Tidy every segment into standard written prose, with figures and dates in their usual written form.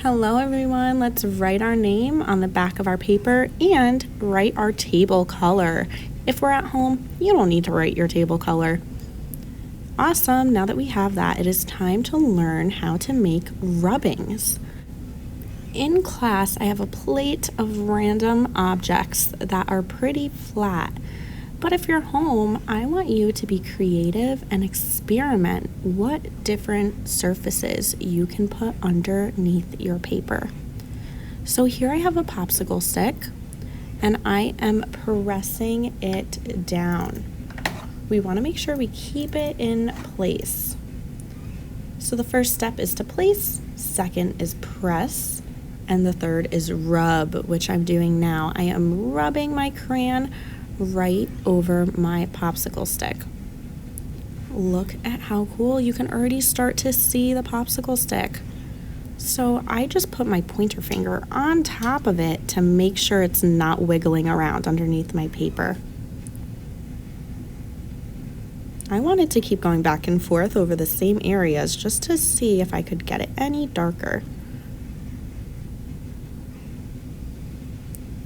Hello everyone, let's write our name on the back of our paper and write our table color. If we're at home, you don't need to write your table color. Awesome, now that we have that, it is time to learn how to make rubbings. In class, I have a plate of random objects that are pretty flat. But if you're home, I want you to be creative and experiment what different surfaces you can put underneath your paper. So here I have a popsicle stick, and I am pressing it down. We want to make sure we keep it in place. So the first step is to place, second is press, and the third is rub, which I'm doing now. I am rubbing my crayon right over my popsicle stick. Look at how cool. You can already start to see the popsicle stick. So I just put my pointer finger on top of it to make sure it's not wiggling around underneath my paper. I wanted to keep going back and forth over the same areas just to see if I could get it any darker.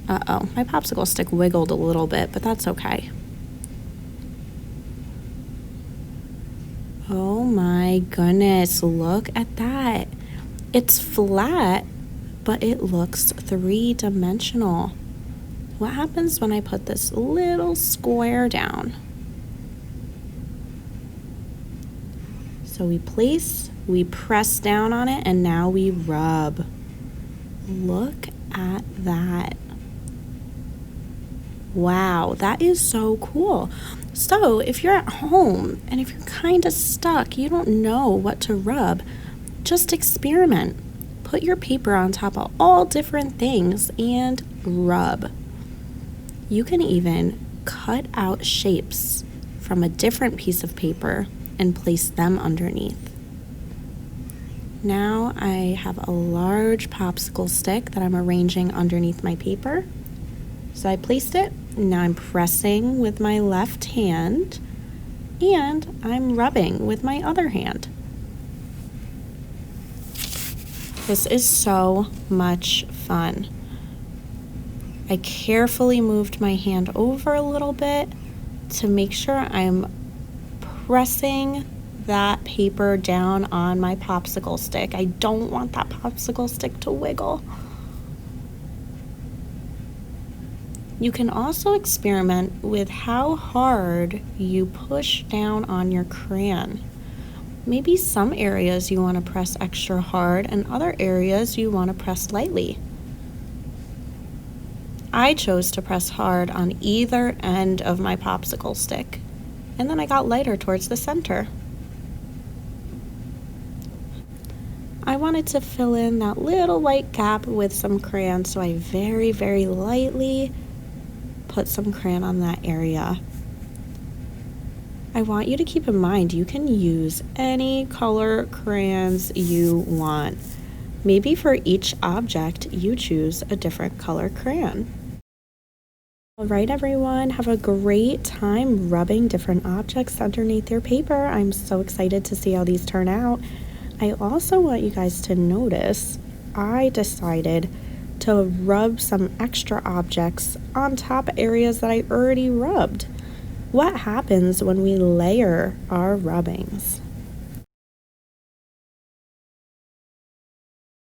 Uh-oh, my popsicle stick wiggled a little bit, but that's okay. Oh my goodness, look at that. It's flat, but it looks three-dimensional. What happens when I put this little square down? So we place, we press down on it, and now we rub. Look at that. Wow, that is so cool. So if you're at home and if you're kind of stuck, you don't know what to rub, just experiment. Put your paper on top of all different things and rub. You can even cut out shapes from a different piece of paper and place them underneath. Now I have a large popsicle stick that I'm arranging underneath my paper. So I placed it. Now I'm pressing with my left hand and I'm rubbing with my other hand. This is so much fun. I carefully moved my hand over a little bit to make sure I'm pressing that paper down on my popsicle stick. I don't want that popsicle stick to wiggle. You can also experiment with how hard you push down on your crayon. Maybe some areas you want to press extra hard and other areas you want to press lightly. I chose to press hard on either end of my popsicle stick, and then I got lighter towards the center. I wanted to fill in that little white gap with some crayon, so I very, very lightly put some crayon on that area. I want you to keep in mind you can use any color crayons you want. Maybe for each object you choose a different color crayon. All right, everyone, have a great time rubbing different objects underneath your paper. I'm so excited to see how these turn out. I also want you guys to notice I decided to rub some extra objects on top areas that I already rubbed. What happens when we layer our rubbings?